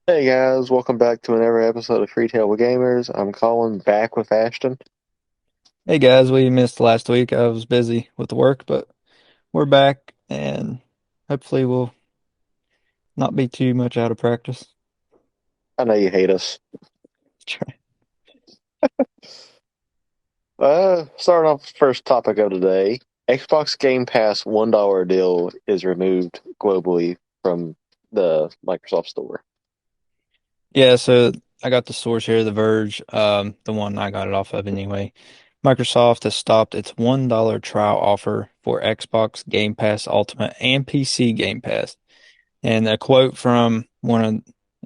Hey guys, welcome back to another episode of Free Table Gamers. I'm Colin back with Ashton. Hey guys, we missed last week. I was busy with work, but we're back and hopefully we'll not be too much out of practice. I know you hate us. Try- Starting off first topic of today. Xbox Game Pass $1 deal is removed globally from the Microsoft Store. Yeah, so I got the source here, The Verge, the one I got it off of anyway. Microsoft has stopped its $1 trial offer for Xbox Game Pass Ultimate and PC Game Pass. And a quote from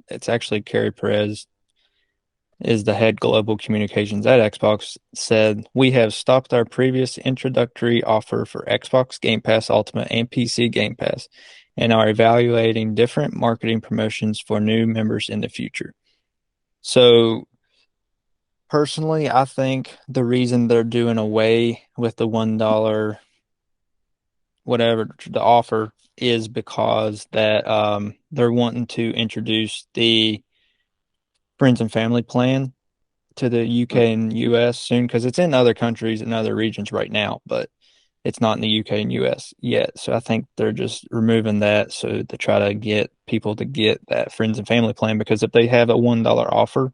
it's actually Carrie Perez, is the head global communications at Xbox, said, "We have stopped our previous introductory offer for Xbox Game Pass Ultimate and PC Game Pass and are evaluating different marketing promotions for new members in the future." So, personally, I think the reason they're doing away with the $1 whatever the offer is because that they're wanting to introduce the friends and family plan to the Mm. UK and US soon because it's in other countries and other regions right now, but it's not in the UK and US yet. So I think they're just removing that so to try to get people to get that friends and family plan because if they have a $1 offer,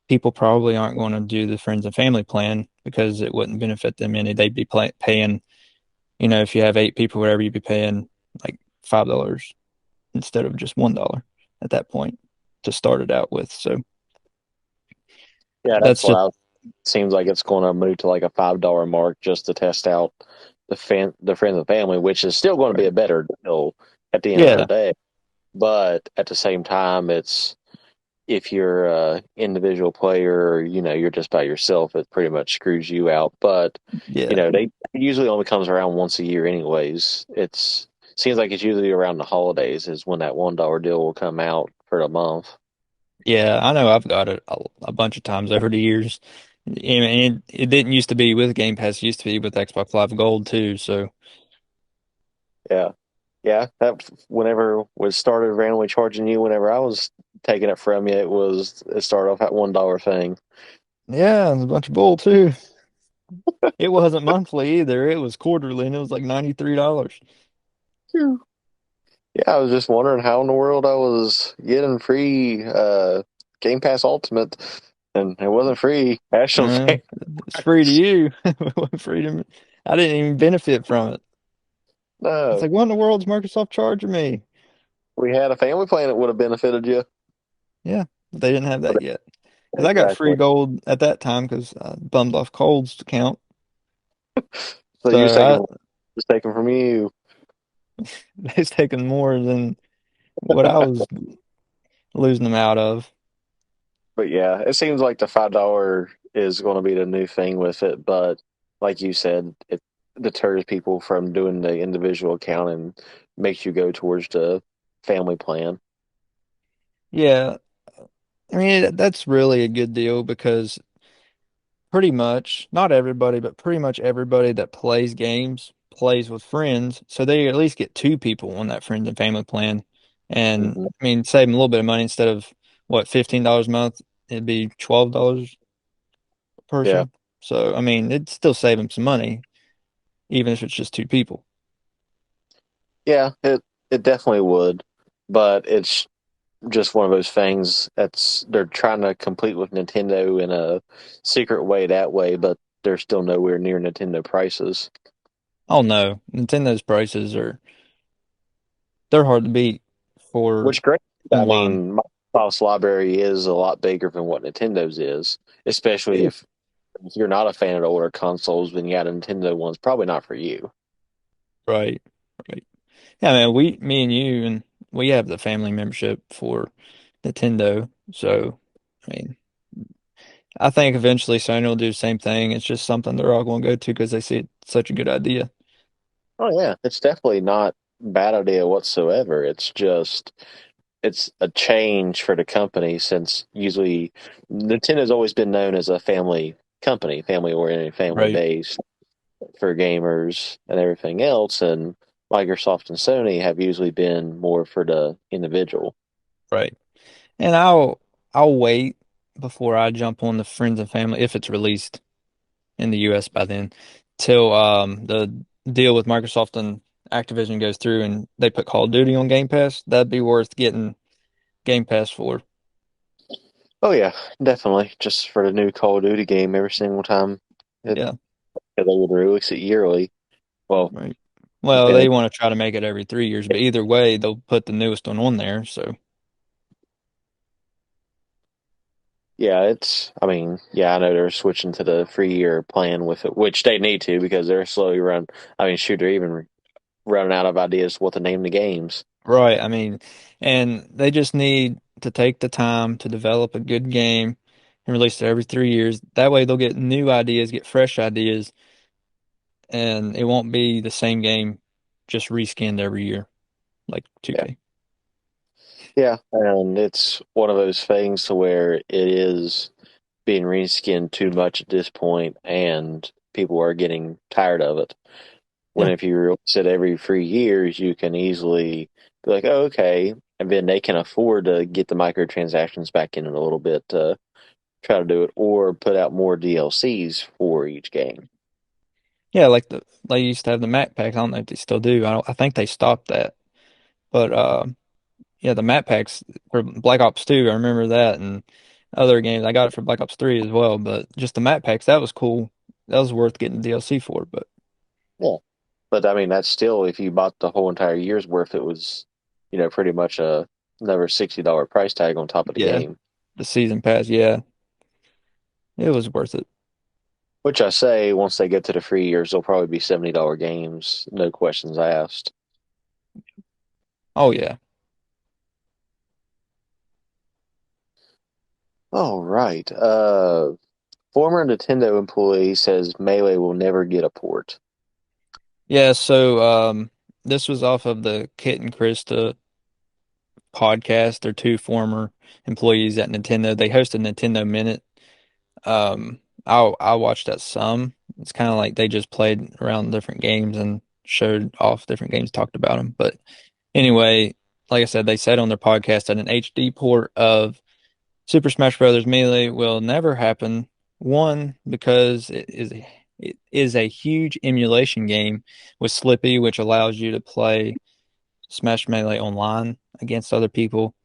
people probably aren't going to do the friends and family plan because it wouldn't benefit them any. They'd be paying, if you have eight people, whatever, you'd be paying like $5 instead of just $1 at that point to start it out with. So Yeah, that's that's what just, I seems like it's going to move to like a $5 mark just to test out the friends and family, which is still going to be right. a better deal at the end of the Yeah. day. But at the same time, it's if you're a individual player, or, you're just by yourself, it pretty much screws you out. But Yeah. they it usually only comes around once a year, anyways. It's seems like it's usually around the holidays is when that $1 deal will come out for the month. Yeah, I know I've got it a bunch of times over the years. And it didn't used to be with Game Pass, it used to be with Xbox Live Gold too. So, Yeah, yeah. That whenever was started randomly charging you, whenever I was taking it from you, it started off at $1 thing. yeah, it's a bunch of bull too. It wasn't monthly either. It was quarterly and it was like $93. Yeah, I was just wondering how in the world I was getting free Game Pass Ultimate, and it wasn't free. Actually, Uh, it's free to you. It wasn't free to me. I didn't even benefit from it. It's no, like, what in the world's Microsoft charging me? we had a family plan that would have benefited you. Yeah, but they didn't have But that yet. Because I got free exactly. gold at that time because I bummed off Cold's account. So So you're taking I, just taking from you. it's taken more than what I was losing them out of. But yeah, it seems like the $5 is going to be the new thing with it. But like you said, it deters people from doing the individual account and makes you go towards the family plan. Yeah, I mean that's really a good deal because pretty much not everybody, but pretty much everybody that plays games plays with friends, so they at least get two people on that friends and family plan. And Hmm. I mean, save them a little bit of money instead of what $15 a month, it'd be $12 a Yeah. person. So I mean, it'd still save them some money, even if it's just two people. Yeah, it definitely would, but it's just one of those things that's they're trying to compete with Nintendo in a secret way that way, but they're still nowhere near Nintendo prices. Oh no, Nintendo's prices they're hard to beat for Which great. I online. mean, Microsoft's library is a lot bigger than what Nintendo's is, especially Yeah. if you're not a fan of the older consoles, then yeah, the Nintendo one's probably not for you. Right. Right. Yeah, man, me and you, and we have the family membership for Nintendo. So, I mean, I think eventually Sony will do the same thing. It's just something they're all going to go to because they see it's such a good idea. Oh yeah, it's definitely not a bad idea whatsoever. It's just it's a change for the company since usually Nintendo's always been known as a family company, family oriented, family Right. based for gamers and everything else, and Microsoft and Sony have usually been more for the individual. Right. And I'll wait before I jump on the Friends and Family if it's released in the US by then till the deal with Microsoft and Activision goes through and they put Call of Duty on Game Pass. That'd be worth getting Game Pass for. Oh yeah, definitely. Just for the new Call of Duty game every single time Yeah, they would release it yearly. Well, right. Well, depending. they want to try to make it every 3 years, but either way, they'll put the newest one on there. So Yeah, I mean, yeah, I know they're switching to the free year plan with it, which they need to because they're slowly run. I mean, shoot, they're even running out of ideas what to name the games. right, I mean, and they just need to take the time to develop a good game and release it every 3 years. That way, they'll get new ideas, get fresh ideas, and it won't be the same game just reskinned every year like Yeah. 2K. Yeah, and it's one of those things to where it is being reskinned too much at this point, and people are getting tired of it. When Yeah. if you release it every 3 years, you can easily be like, oh, okay, and then they can afford to get the microtransactions back in it a little bit to try to do it, or put out more DLCs for each game. Yeah, like they used to have the map packs. I don't know if they still do. I think they stopped that. But yeah, the map packs for Black Ops 2, I remember that and other games. I got it for Black Ops 3 as well, but just the map packs, that was cool. That was worth getting DLC for, but Yeah, but I mean, that's still if you bought the whole entire year's worth, it was, pretty much another $60 price tag on top of the yeah, game. the season pass, yeah, it was worth it. Which I say, once they get to the free years, they'll probably be $70 games, no questions asked. Oh yeah. All right. Former Nintendo employee says Melee will never get a port. Yeah, so this was off of the Kit and Krista podcast. They're two former employees at Nintendo. They hosted Nintendo Minute. I watched that some. It's kind of like they just played around different games and showed off different games, talked about them. But anyway, like I said, they said on their podcast that an HD port of Super Smash Bros. Melee will never happen. One, because it is a huge emulation game with Slippy, which allows you to play Smash Melee online against other people.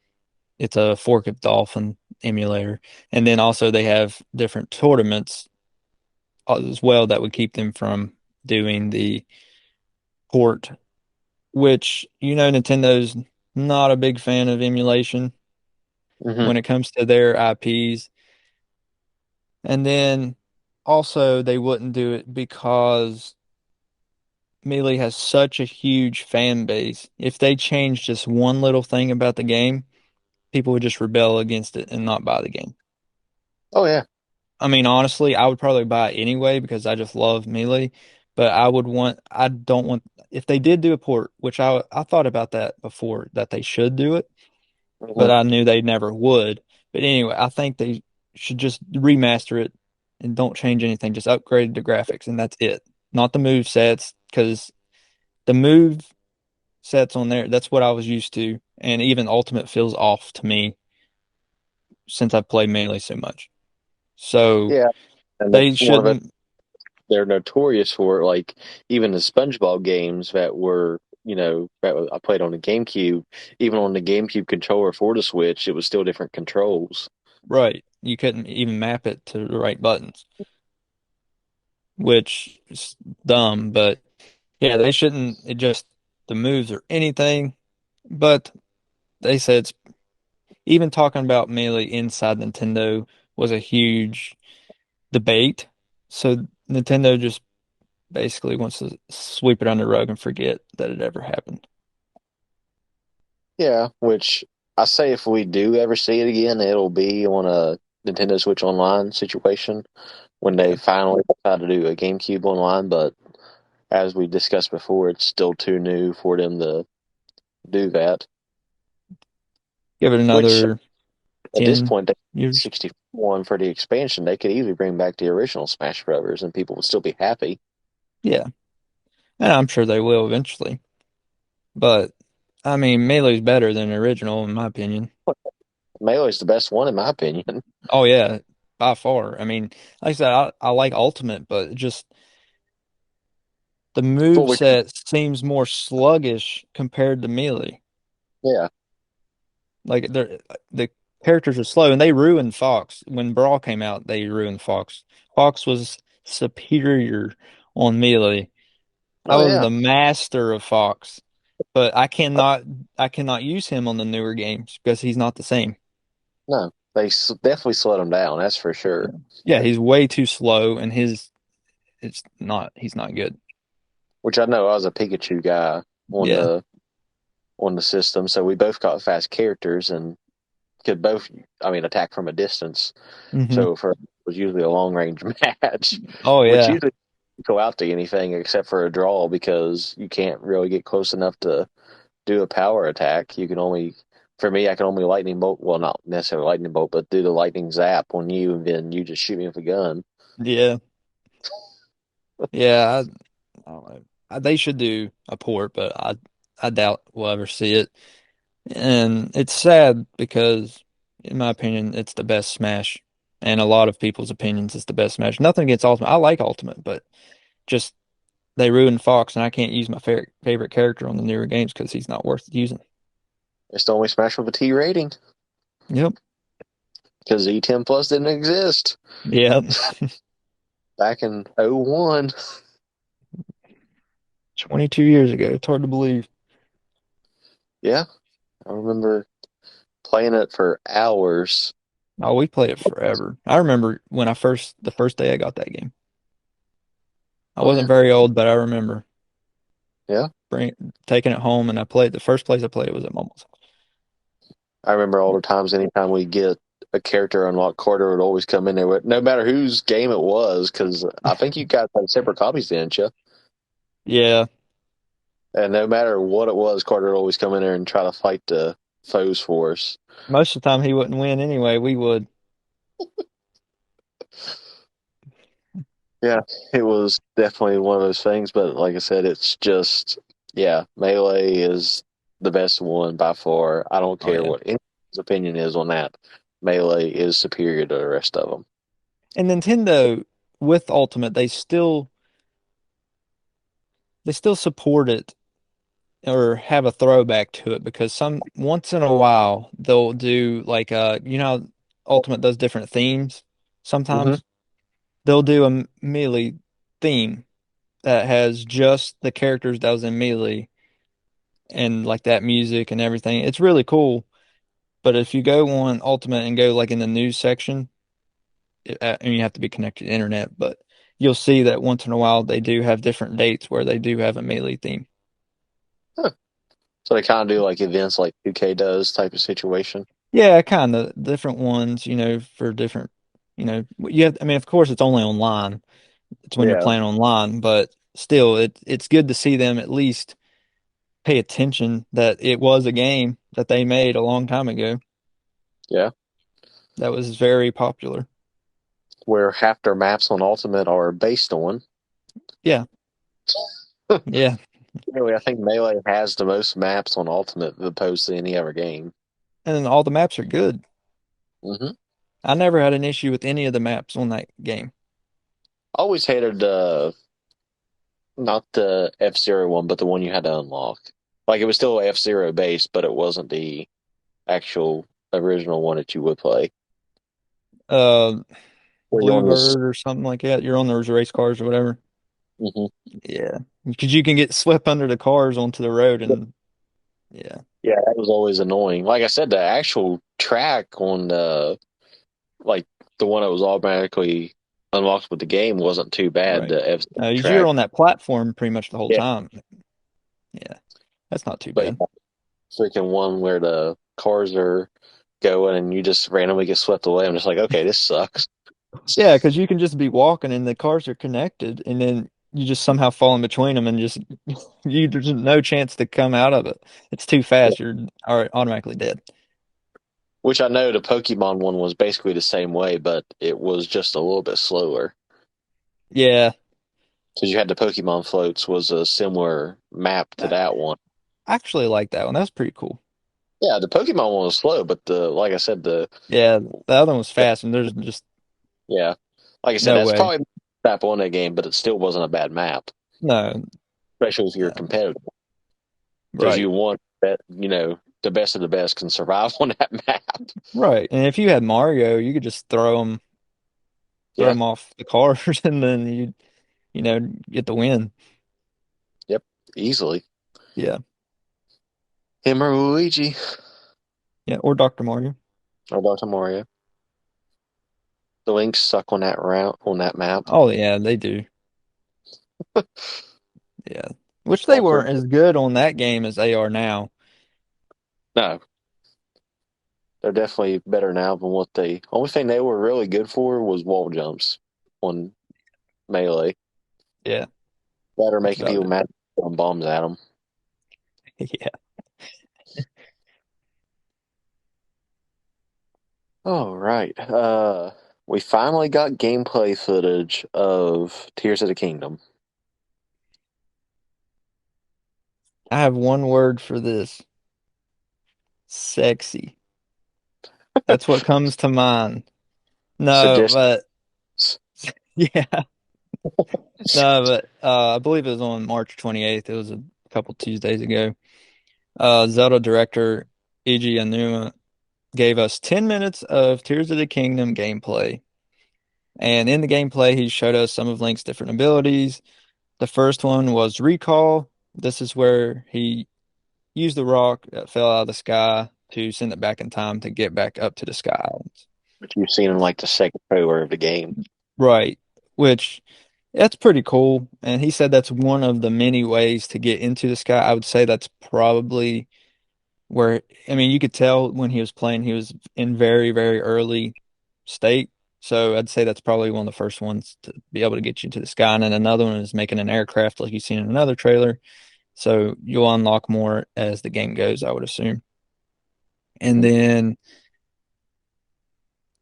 It's a Fork of Dolphin emulator. And then also they have different tournaments as well that would keep them from doing the port, which Nintendo's not a big fan of emulation Hmm. when it comes to their IPs. And then also they wouldn't do it because Melee has such a huge fan base. If they changed just one little thing about the game, people would just rebel against it and not buy the game. Oh yeah. I mean, honestly, I would probably buy it anyway because I just love Melee. But I don't want, if they did do a port, which I thought about that before, that they should do it, but Hmm. I knew they never would. But anyway, I think they should just remaster it and don't change anything. Just upgrade the graphics and that's it. Not the move sets, because the move sets on there, that's what I was used to. And even Ultimate feels off to me since I've played Melee so much. So Yeah, and they that's one of it. shouldn't, They're notorious for like even the SpongeBob games that were, that I played on the GameCube. Even on the GameCube controller for the Switch, it was still different controls. right. You couldn't even map it to the right buttons, which is dumb. But yeah, they shouldn't adjust the moves or anything. But they said even talking about Melee inside Nintendo was a huge debate. So Nintendo just basically wants to sweep it under the rug and forget that it ever happened. Yeah, which I say if we do ever see it again, it'll be on a Nintendo Switch Online situation when they Yeah. finally decide to do a GameCube Online. But as we discussed before, it's still too new for them to do that. Give it Which another at this 10 point, they years. 61 for the expansion. They could easily bring back the original Smash Brothers, and people would still be happy. Yeah. And I'm sure they will eventually. But I mean, Melee's better than the original, in my opinion. Melee's the best one in my opinion. Oh yeah, by far. I mean, like I said, I like Ultimate, but just the For move which, set seems more sluggish compared to Melee. yeah, Like the characters are slow, and they ruined Fox. When Brawl came out, they ruined Fox. Fox was superior on Melee. I oh was yeah, the master of Fox, but I cannot use him on the newer games because he's not the same. no, definitely slowed him down. That's for sure. Yeah, he's way too slow, and he's not good. Which I know I was a Pikachu guy on Yeah. the system, so we both got fast characters and could both, I mean, attack from a distance. Hmm. So for it was usually a long range match, Oh which yeah. usually don't go out to anything except for a draw because you can't really get close enough to do a power attack. You can only, for me, I can only lightning bolt. Well, not necessarily lightning bolt, but do the lightning zap on you, and then you just shoot me with a gun. Yeah. Yeah. I don't know. They should do a port, but I doubt we'll ever see it. And it's sad because, in my opinion, it's the best Smash. And a lot of people's opinions, it's the best Smash. Nothing against Ultimate. I like Ultimate, but just they ruined Fox, and I can't use my favorite character on the newer games because he's not worth using. It's the only Smash with a T rating Yep. because E10 Plus didn't exist Yep. back in '01. 22 years ago. It's hard to believe. Yeah, I remember playing it for hours. Oh, we played it forever. I remember when the first day I got that game. I Oh wasn't yeah, very old, but I remember yeah. bring taking it home, and I played. The first place I played it was at Mama's. I remember all the times anytime we get a character unlocked, Carter would always come in there with, no matter whose game it was, because I think you guys had separate copies, didn't you? Yeah, And no matter what it was, Carter would always come in there and try to fight the foes for us. most of the time he wouldn't win anyway. We would. Yeah, it was definitely one of those things. But like I said, it's just, yeah, Melee is the best one by far. I don't Oh care yeah. what anyone's opinion is on that. Melee is superior to the rest of them. And Nintendo with Ultimate, they still support it or have a throwback to it because some once in a while they'll do like how Ultimate does different themes. Hmm. Sometimes they'll do a Melee theme that has just the characters that was in Melee and like that music and everything. It's really cool. But if you go on Ultimate and go like in the news section, and you have to be connected to the internet, but you'll see that once in a while they do have different dates where they do have a Melee theme. Huh. So they kind of do like events like 2K does type of situation. Yeah, kind of different ones, for different, I mean, of course it's only online. It's when you're Yeah, playing online, but still it's good to see them at least pay attention that it was a game that they made a long time ago yeah. that was very popular. Where half their maps on Ultimate are based on. Yeah. Yeah. Really, I think Melee has the most maps on Ultimate as opposed to any other game. And then all the maps are good. Hmm. I never had an issue with any of the maps on that game. Always hated not the F-Zero one, but the one you had to unlock. Like it was still F-Zero based, but it wasn't the actual original one that you would play. Uh, Where you on this? Bluebird or something like that. You're on those race cars or whatever. Hmm. Yeah. Because you can get swept under the cars onto the road and yeah, Yeah, that was always annoying. Like I said, the actual track on like the one that was automatically unlocked with the game wasn't too bad. right. The F You're track, on that platform pretty much the whole yeah, time. Yeah. That's not too but bad. yeah, freaking one where the cars are going and you just randomly get swept away. I'm just like, okay, this sucks. Yeah, because you can just be walking and the cars are connected and then you just somehow fall in between them and just there's no chance to come out of it. It's too Yeah. fast. You're automatically dead. Which I know the Pokemon one was basically the same way, but it was just a little bit slower Yeah. because you had the Pokemon floats was a similar map to I that one. actually like that one. That's pretty cool. Yeah, the Pokemon one was slow, but like I said, Yeah, the other one was fast, and there's just yeah, like I said, no that's way. probably map on that game, but it still wasn't a bad map, No, especially if you're no, competitive, because right, you want that, the best of the best can survive on that map. right. And if you had Mario, you could just throw Yeah, him off the cars, and then you know, get the win. yep, easily. Yeah, Him or Luigi yeah, or Dr. Mario. or Dr. Mario. The links suck on that route on that map. Oh yeah, they do. Yeah, which they Awkward. weren't as good on that game as they are now. No, they're definitely better now than what they. Only thing they were really good for was wall jumps on melee. Yeah, Better that's making about people it. mad throwing bombs at them. Yeah, All right. We finally got gameplay footage of Tears of the Kingdom. I have one word for this: sexy. That's what comes to mind. No, Suggestions. but yeah, no, but I believe it was on March 28th. It was a couple Tuesdays ago. Zelda director Eiji Aonuma gave us 10 minutes of Tears of the Kingdom gameplay. And in the gameplay, he showed us some of Link's different abilities. The first one was Recall. This is where he used the rock that fell out of the sky to send it back in time to get back up to the Sky Islands. Which you've seen in like the second trailer of the game. Right, which that's pretty cool. And he said that's one of the many ways to get into the sky. I would say that's probably where, I mean, you could tell when he was playing, he was in very, very early state. So I'd say that's probably one of the first ones to be able to get you into the sky. And then another one is making an aircraft like you've seen in another trailer. So you'll unlock more as the game goes, I would assume. And Mhm. then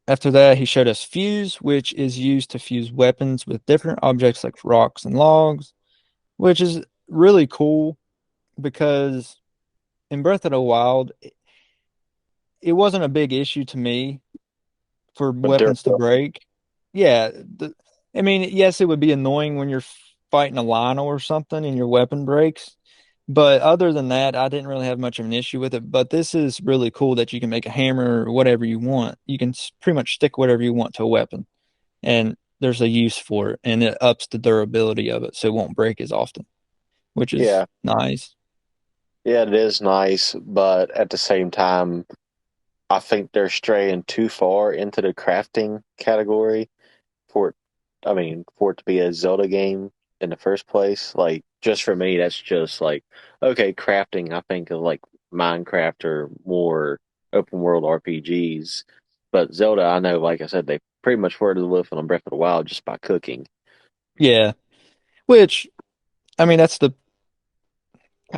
after that, he showed us Fuse, which is used to fuse weapons with different objects like rocks and logs, which is really cool because in Breath of the Wild, it wasn't a big issue to me for But weapons to break. Yeah, I mean, yes, it would be annoying when you're fighting a Lionel or something and your weapon breaks. But other than that, I didn't really have much of an issue with it. But this is really cool that you can make a hammer or whatever you want. You can pretty much stick whatever you want to a weapon, and there's a use for it, and it ups the durability of it so it won't break as often, which is yeah, nice. yeah, it is nice, but at the same time, I think they're straying too far into the crafting category for it. I mean, for it to be a Zelda game in the first place. Like, just for me, that's just like, okay, crafting. I think of like Minecraft or more open world RPGs. But Zelda, I know, like I said, they pretty much were to the live on Breath of the Wild just by cooking. Yeah, which I mean, that's the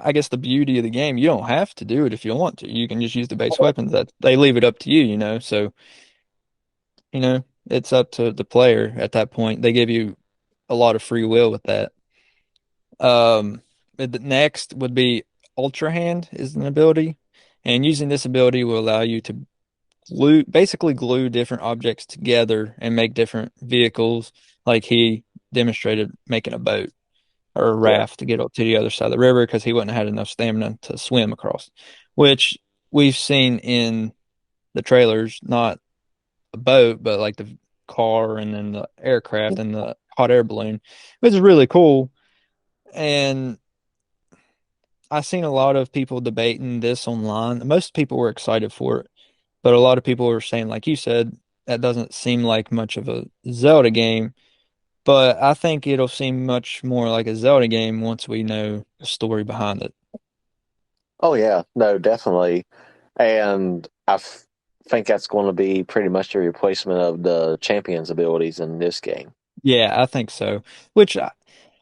I guess the beauty of the game. You don't have to do it if you want to. You can just use the base weapons. That they leave it up to you, you know. So, it's up to the player at that point. They give you a lot of free will with that. The next would be Ultra Hand is an ability, and using this ability will allow you to basically glue different objects together and make different vehicles, like he demonstrated making a boat or a Yeah. raft to get up to the other side of the river because he wouldn't have had enough stamina to swim across, which we've seen in the trailers, not a boat, but like the car and then the aircraft and the hot air balloon, which is really cool. And I've seen a lot of people debating this online. Most people were excited for it, but a lot of people were saying, like you said, that doesn't seem like much of a Zelda game. But I think it'll seem much more like a Zelda game once we know the story behind it. Oh, yeah. No, definitely. And think that's going to be pretty much the replacement of the champion's abilities in this game. Yeah, I think so. Which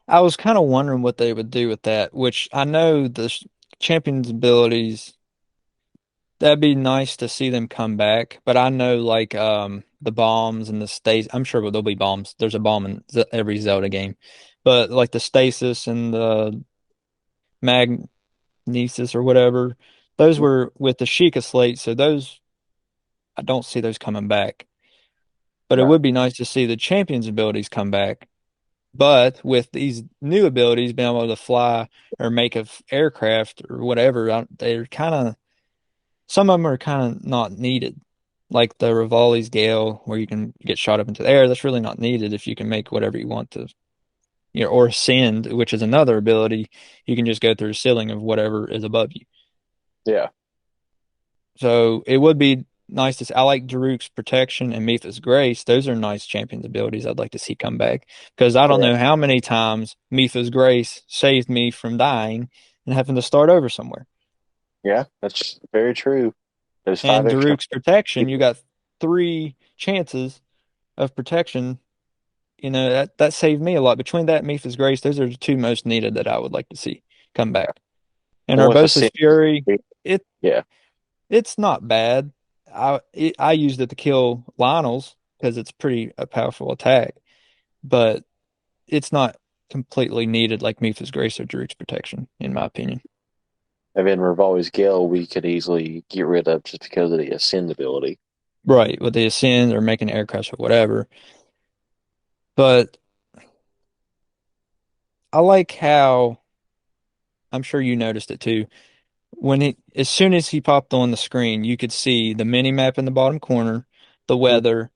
I was kind of wondering what they would do with that, which I know the champion's abilities, that'd be nice to see them come back. But I know like the bombs and the stasis, I'm sure there'll be bombs. There's a bomb in every Zelda game. But like the stasis and the magnesis or whatever, Those were with the Sheikah slate, so those I don't see those coming back. But it No. would be nice to see the champions' abilities come back. But with these new abilities, being able to fly or make a aircraft or whatever, they're kind of some of them are kind of not needed. Like the Rivali's Gale, where you can get shot up into the air, that's really not needed if you can make whatever you want to, or Ascend, which is another ability. You can just go through the ceiling of whatever is above you. Yeah. So it would be nice to see. I like Daruk's Protection and Mipha's Grace. Those are nice champions abilities I'd like to see come back because I don't Yeah. know how many times Mipha's Grace saved me from dying and having to start over somewhere. Yeah. That's very true. Those five And extra. Daruk's Protection, you got three chances of protection. That saved me a lot. Between that and Mipha's Grace, those are the two most needed that I would like to see come back. And And with a Urbosa's sin, Fury, it yeah. it's not bad. I used it to kill Lionel's because it's pretty a powerful attack, but it's not completely needed like Mipha's Grace or Druid's Protection, in my opinion. And then Rivali's Gale, we could easily get rid of just because of the Ascend ability. Right, with the Ascend or making aircrafts or whatever. But I like how I'm sure you noticed it too. As soon as he popped on the screen, you could see the mini map in the bottom corner, the Mhm. weather,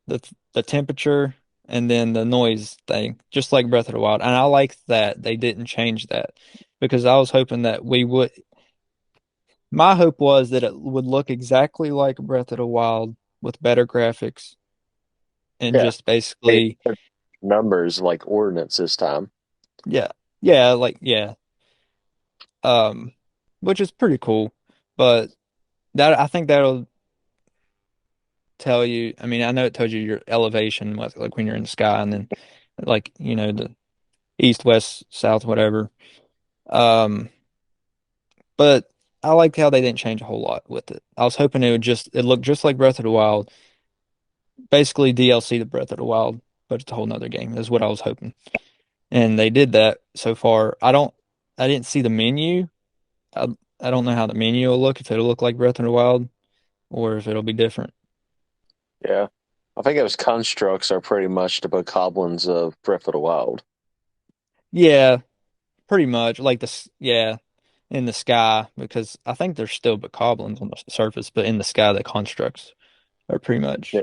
the temperature, and then the noise thing, just like Breath of the Wild. And I like that they didn't change that because I was hoping that we would. My hope was that it would look exactly like Breath of the Wild with better graphics and Yeah. just Hey, basically, numbers like ordnance this time. yeah, yeah, like yeah, um, which is pretty cool. But that I think that'll tell you. I mean, I know it tells you your elevation, like when you're in the sky, and then like the east, west, south, whatever. Um, but I liked how they didn't change a whole lot with it. I was hoping it looked just like Breath of the Wild, basically DLC to Breath of the Wild, but it's a whole nother game. Is what I was hoping, and they did that so far. I didn't see the menu. I, I don't know how the menu will look if it'll look like Breath of the Wild or if it'll be different. Yeah. I think those constructs are pretty much the bokoblins of Breath of the Wild. Yeah, pretty much like yeah, in the sky because I think there's still bokoblins on the surface, but in the sky the constructs are pretty Yeah. much.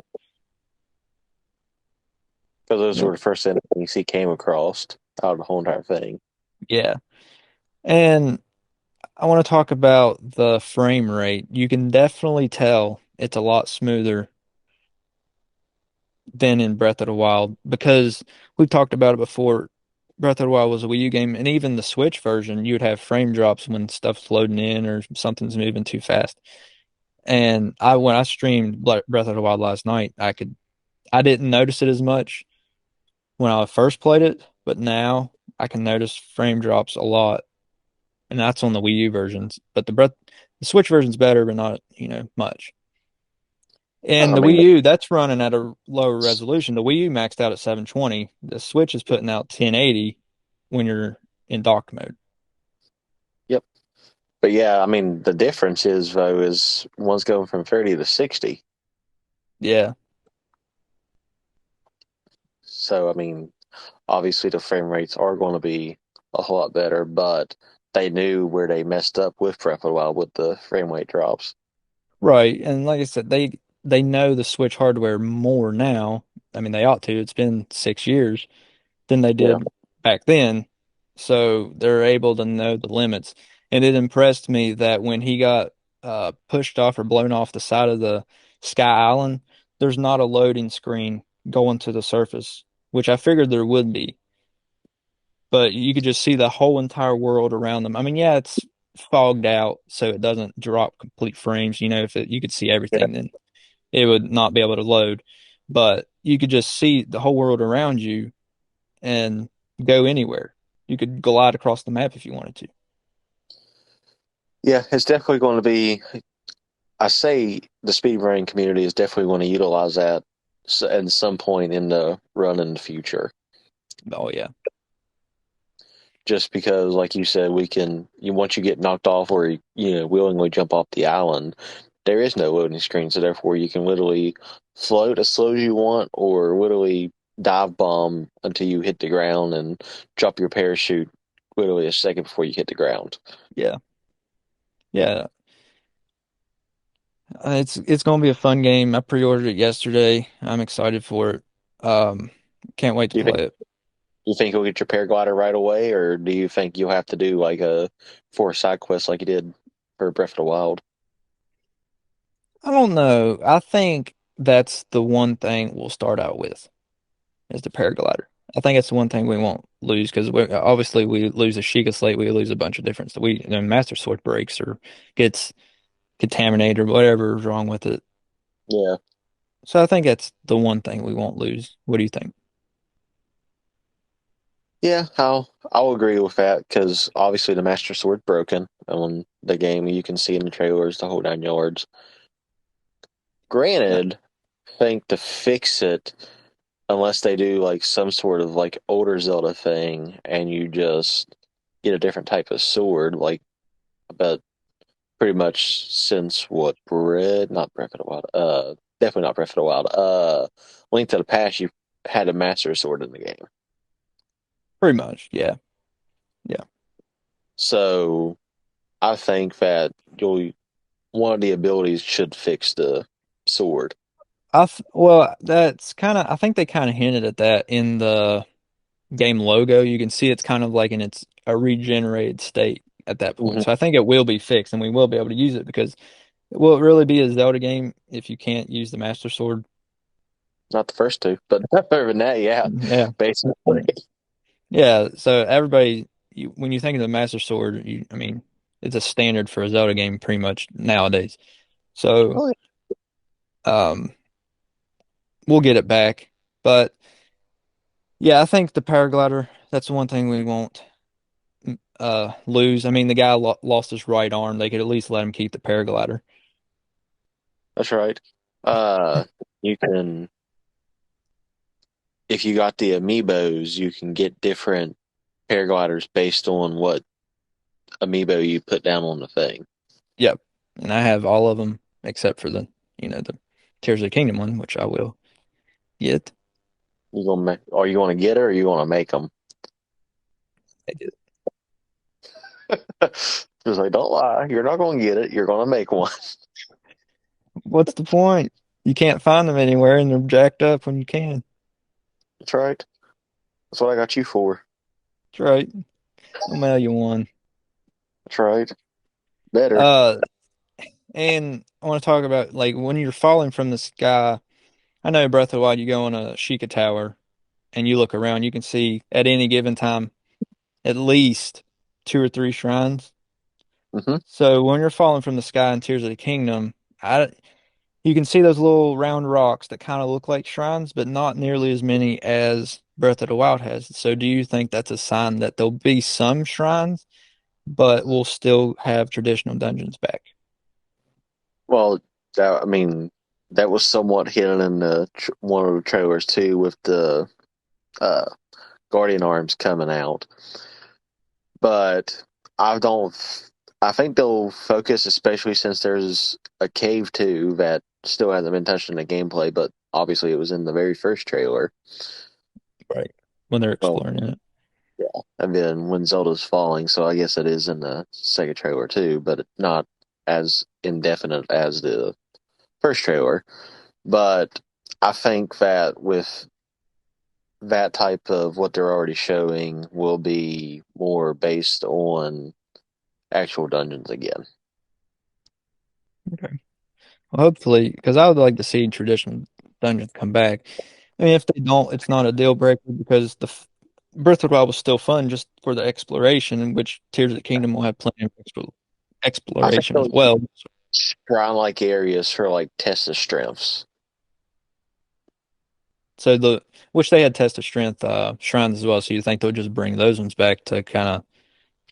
Because those Yep. were the first enemies he came across out of the whole entire thing. Yeah. And I want to talk about the frame rate. You can definitely tell it's a lot smoother than in Breath of the Wild because we've talked about it before. Breath of the Wild was a Wii U game, and even the Switch version, you would have frame drops when stuff's loading in or something's moving too fast. And when I streamed Breath of the Wild last night, I didn't notice it as much when I first played it, but now I can notice frame drops a lot, and that's on the Wii U versions. But the Switch version's better, but not much. And I the mean, Wii U, that's running at a lower resolution. The Wii U maxed out at 720. The Switch is putting out 1080 when you're in dock mode. yep. But yeah, I mean, the difference is, though, is one's going from 30 to 60. Yeah, So, I mean, obviously the frame rates are going to be a whole lot better, but they knew where they messed up with Breath of the Wild with the frame rate drops. right. And like I said, they know the Switch hardware more now. I mean, they ought to. It's been 6 years than they Yeah. did back then. So they're able to know the limits. And it impressed me that when he got pushed off or blown off the side of the Sky Island, there's not a loading screen going to the surface, which I figured there would be. But you could just see the whole entire world around them. I mean, yeah, it's fogged out, so it doesn't drop complete frames. If you could see Yeah. everything, then it would not be able to load. But you could just see the whole world around you and go anywhere. You could glide across the map if you wanted to. Yeah, it's definitely going to be. I say the speedrunning community is definitely going to utilize that at some point in the run in the future. Oh yeah. just because, like you said, once you get knocked off or willingly jump off the island, there is no loading screen, so therefore you can literally float as slow as you want, or literally dive bomb until you hit the ground and drop your parachute literally a second before you hit the ground. Yeah. Yeah. It's going to be a fun game. I pre-ordered it yesterday. I'm excited for it. Um, can't wait to Do you think play it. you think you'll get your paraglider right away, or do you think you'll have to do like a four side quest like you did for Breath of the Wild? I don't know. I think that's the one thing we'll start out with is the paraglider. I think it's the one thing we won't lose because obviously we lose a Sheikah slate, we lose a bunch of different stuff. Master Sword breaks or gets contaminated or whatever is wrong with it. Yeah. So I think that's the one thing we won't lose. What do you think? Yeah, I'll agree with that because obviously the Master Sword broken on the game. You can see in the trailers the whole 9 yards. Yeah, Granted, I think to fix it, unless they do like some sort of like older Zelda thing, and you just get a different type of sword, like I bet pretty much since what not Breath of the Wild, definitely not Breath of the Wild, Link to the Past, you had a Master Sword in the game. pretty much. Yeah. Yeah. So I think that you'll one of the abilities should fix the sword. Well, that's kind of I think they kind of hinted at that in the game logo. You can see it's kind of like in its a regenerated state at that point. Hmm. So I think it will be fixed and we will be able to use it because will it really be a Zelda game if you can't use the Master Sword? Not the first two, but other than that, yeah, Yeah. basically. Yeah. So when you think of the Master Sword, I mean, it's a standard for a Zelda game pretty much nowadays. So, Oh, um, we'll get it back. But yeah, I think the paraglider, that's the one thing we won't lose. I mean, the guy lo lost his right arm. They could at least let him keep the paraglider. that's right. Uh, you can, if you got the amiibos, you can get different paragliders based on what amiibo you put down on the thing. Yep. And I have all of them except for the Tears of the Kingdom one, which I will get. Are you gonna get it or you gonna make them? I did. Just like, don't lie, you're not gonna get it. You're gonna make one. What's the point? You can't find them anywhere and they're jacked up when you can. That's right. That's what I got you for. That's right. I'll mail you one. That's right. Better. Uh, and I want to talk about like when you're falling from the sky. I know Breath of the Wild, you go on a Sheikah Tower and you look around, you can see at any given time at least two or three shrines. Hmm. So when you're falling from the sky in Tears of the Kingdom, you can see those little round rocks that kind of look like shrines, but not nearly as many as Breath of the Wild has. So do you think that's a sign that there'll be some shrines, but we'll still have traditional dungeons back? Well, I mean, that was somewhat hidden in the one of the trailers too, with the uh, Guardian arms coming out. But I don't. I think they'll focus, especially since there's a cave too that still hasn't been touched in the gameplay, but obviously it was in the very first trailer. Right. When they're Well, exploring it. yeah, and then when Zelda's falling, so I guess it is in the second trailer too, but not as indefinite as the first trailer. But I think that with that type of what they're already showing will be more based on actual dungeons again. Okay. Well, hopefully, because I would like to see traditional dungeons come back. I mean, if they don't, it's not a deal breaker because Breath of the Wild was still fun just for the exploration, in which Tears of the Kingdom will have plenty of I think exploration as those well. shrine like areas for like test of strengths. So which they had test of strength shrines as well. So you think they'll just bring those ones back to kind of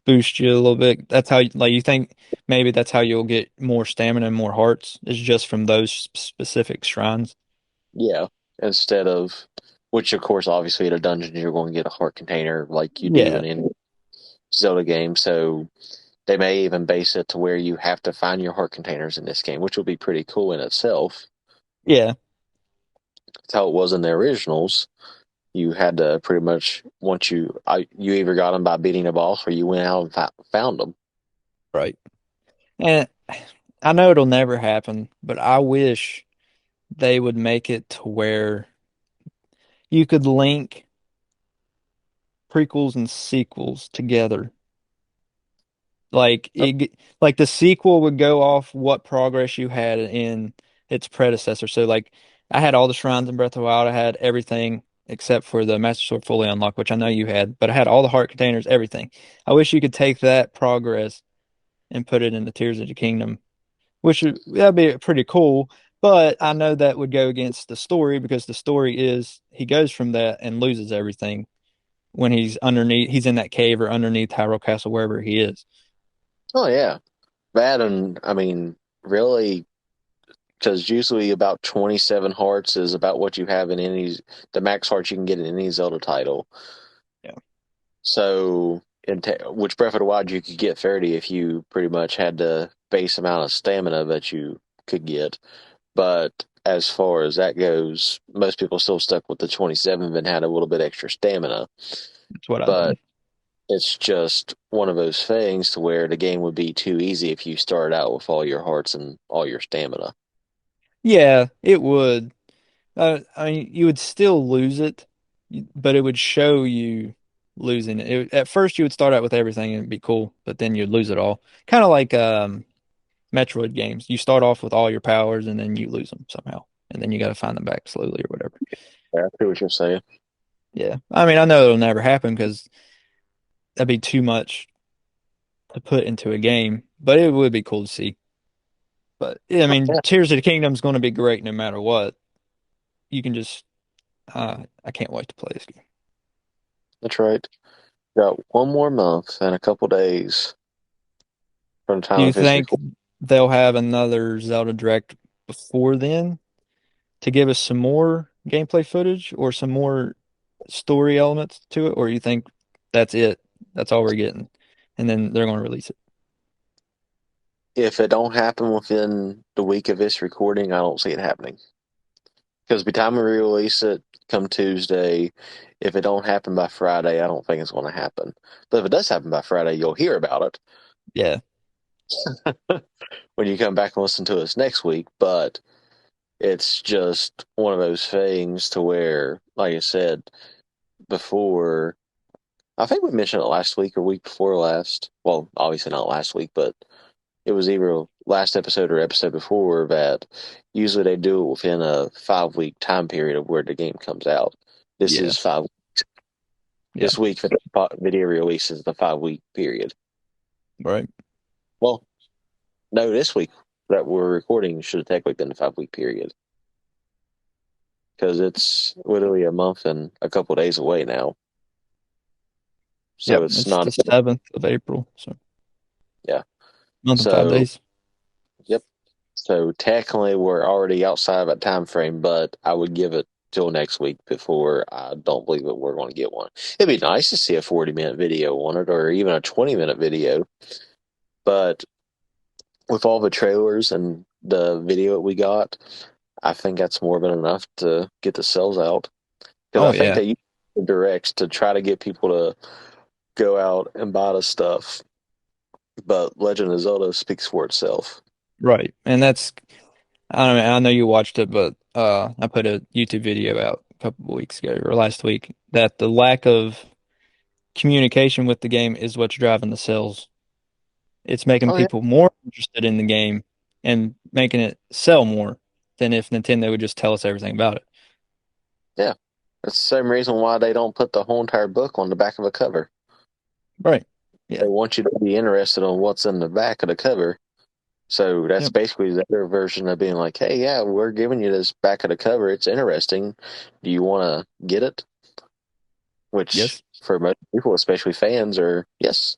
boost you a little bit? That's how like you think maybe that's how you'll get more stamina and more hearts is just from those specific shrines. Yeah. Instead of which of course obviously at a dungeon you're going to get a heart container like you do Yeah, in any. Zelda game, so they may even base it to where you have to find your heart containers in this game, which will be pretty cool in itself. Yeah, That's how it was in the originals. You had to pretty much once you either got them by beating a boss or you went out and found them. right. And I know it'll never happen, but I wish they would make it to where you could link prequels and sequels together. Like the sequel would go off what progress you had in its predecessor. So like I had all the shrines in Breath of the Wild. I had everything except for the Master Sword fully unlocked, which I know you had, but I had all the heart containers, everything. I wish you could take that progress and put it in the Tears of the Kingdom, that'd be pretty cool. But I know that would go against the story because the story is he goes from that and loses everything when he's in that cave or underneath Hyrule Castle, wherever he is. Oh yeah, that and I mean really because usually about 27 hearts is about what you have in any the max hearts you can get in any Zelda title. Yeah, So, which Breath of the Wild you could get 30 if you pretty much had the base amount of stamina that you could get. But as far as that goes, most people still stuck with the 27 and had a little bit extra stamina. that's what I But did. it's just one of those things to where the game would be too easy if you started out with all your hearts and all your stamina. Yeah, it would. I mean, you would still lose it, but it would show you losing it. At first, you would start out with everything and it'd be cool, but then you'd lose it all. Kind of like Metroid games. You start off with all your powers and then you lose them somehow, and then you got to find them back slowly or whatever. Yeah, I see what you're saying. Yeah, I mean, I know it'll never happen because that'd be too much to put into a game, but it would be cool to see. But yeah, I mean, Yeah, Tears of the Kingdom is going to be great no matter what. You can just, I can't wait to play this game. that's right. Got one more month and a couple days from the Do time you of his think record. they'll have another Zelda Direct before then to give us some more gameplay footage or some more story elements to it, or you think that's it? That's all we're getting, and then they're going to release it. If it don't happen within the week of this recording, I don't see it happening. Because by the time we release it, come Tuesday, if it don't happen by Friday, I don't think it's going to happen. But if it does happen by Friday, you'll hear about Yeah, it when you come back and listen to us next week. But it's just one of those things to where, like I said before, I think we mentioned it last week or week before last. Well, obviously not last week, but it was either last episode or episode before that usually they do it within a 5 week time period of where the game comes out. This yeah, is 5. yeah, This week for the video release is the 5 week period. right. Well, no, this week that we're recording should have technically been the 5 week period because it's literally a month and a couple days away now. So Yep, it's it's not, the 7th of April, so yeah. month and five So, days. yep. So technically, we're already outside of that time frame, but I would give it till next week before I don't believe that we're going to get one. It'd be nice to see a 40-minute video on it or even a 20-minute video, but with all the trailers and the video that we got, I think that's more than enough to get the sales out. Because Oh I think yeah, they use the directs to try to get people to go out and buy the stuff, but Legend of Zelda speaks for itself. right. And that's I don't know, I know you watched it, but I put a YouTube video out a couple of weeks ago or last week that the lack of communication with the game is what's driving the sales. It's making Oh yeah, people more interested in the game and making it sell more than if Nintendo would just tell us everything about it. yeah. That's the same reason why they don't put the whole entire book on the back of a cover. Right. Yeah. They want you to be interested on what's in the back of the cover. So that's Yep. basically their version of being like, hey, yeah, we're giving you this back of the cover. It's interesting. Do you want to get it? Which Yes. for most people, especially fans, are yes.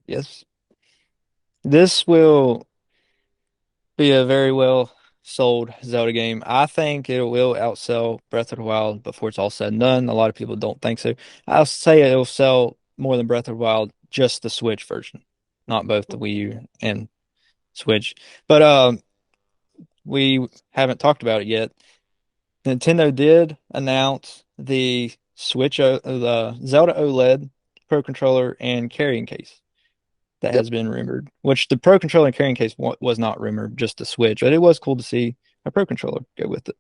Yes. This will be a very well sold Zelda game. I think it will outsell Breath of the Wild before it's all said and done. A lot of people don't think so. I'll say it'll sell more than Breath of the Wild just the Switch version, not both the Wii U and Switch. But we haven't talked about it yet. Nintendo did announce the the Zelda OLED Pro Controller and carrying case that Yep. has been rumored, which the Pro Controller and carrying case was not rumored, just the Switch. But it was cool to see a Pro Controller go with it.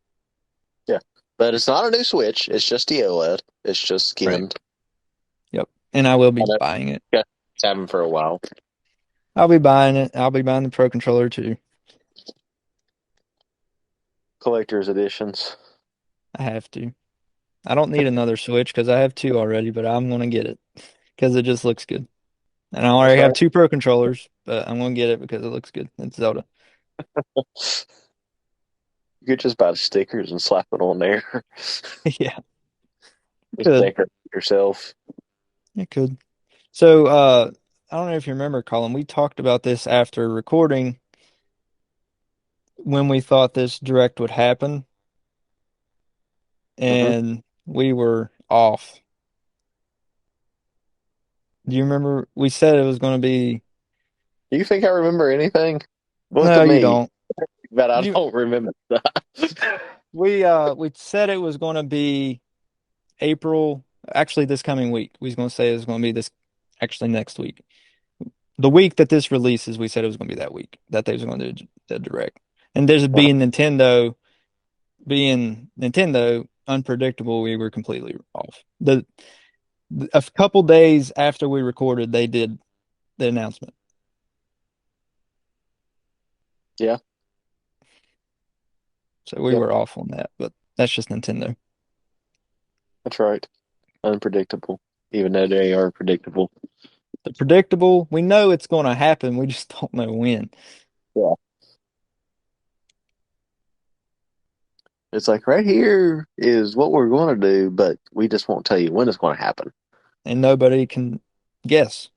Yeah. But it's not a new Switch. It's just the OLED. It's just Right. skinned. Yep. And I will be I know. buying it. Yeah. It's having for a while. I'll be buying it. I'll be buying the Pro Controller too. Collector's editions. I have to. I don't need another Switch because I have two already, but I'm gonna get it because it just looks good. And I That's already right. have two Pro controllers, but I'm gonna get it because it looks good. It's Zelda. You could just buy the stickers and slap it on there. Yeah, it Just could. decorate yourself. It could. So, I don't know if you remember, Colin, we talked about this after recording when we thought this direct would happen, Hmm. and we were off. Do you remember we said it was going to be? Do you think I remember anything? Look No, at you me. don't. But I You don't remember that. we said it was going to be April. Actually, this coming week. We was going to say it was going to be this. Actually, next week. The week that this releases, we said it was going to be that week that they was going to do the direct. And there's being Nintendo unpredictable, we were completely off. A couple days after we recorded, they did the announcement, Yeah, so we yep, were off on that. But that's just Nintendo. that's right. Unpredictable, even though they are predictable. The predictable, we know it's going to happen. We just don't know when, Yeah. It's like right here is what we're going to do, but we just won't tell you when it's going to happen. and nobody can guess.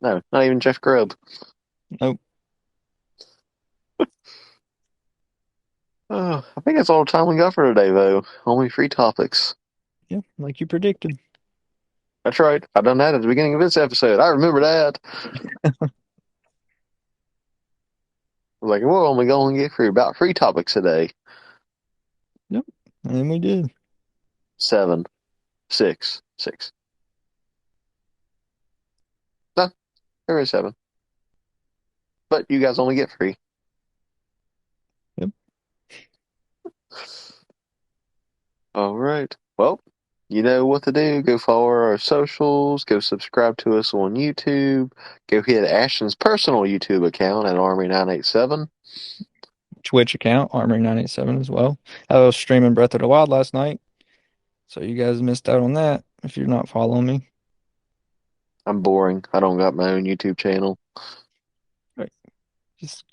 No, not even Jeff Grubb. Nope. Oh, I think that's all the time we got for today, though. Only free topics. Yeah, like you predicted. That's right. I done that at the beginning of this episode. I remember that. I was like, we're only going to get through about three topics today. Yep, and we did. Seven, six, six. No, there is seven. But you guys only get three. Yep. All right. Well, you know what to do. Go follow our socials. Go subscribe to us on YouTube. Go hit Ashton's personal YouTube account at Army987. Twitch account, Armory987 as well. I was streaming Breath of the Wild last night, so you guys missed out on that if you're not following me. I'm boring. I don't got my own YouTube channel. Right. Just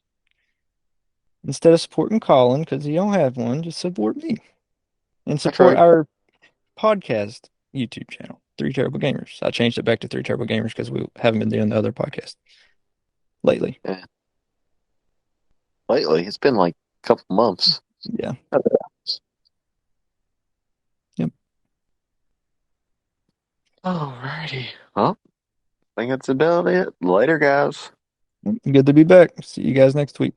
instead of supporting Colin because you don't have one, just support me and That's support right. our podcast YouTube channel, Three Terrible Gamers. I changed it back to Three Terrible Gamers because we haven't been doing the other podcast lately. Yeah. Lately, it's been like a couple months. Yeah. Yep. Alrighty. Well, I think that's about it. Later, guys. Good to be back. See you guys next week.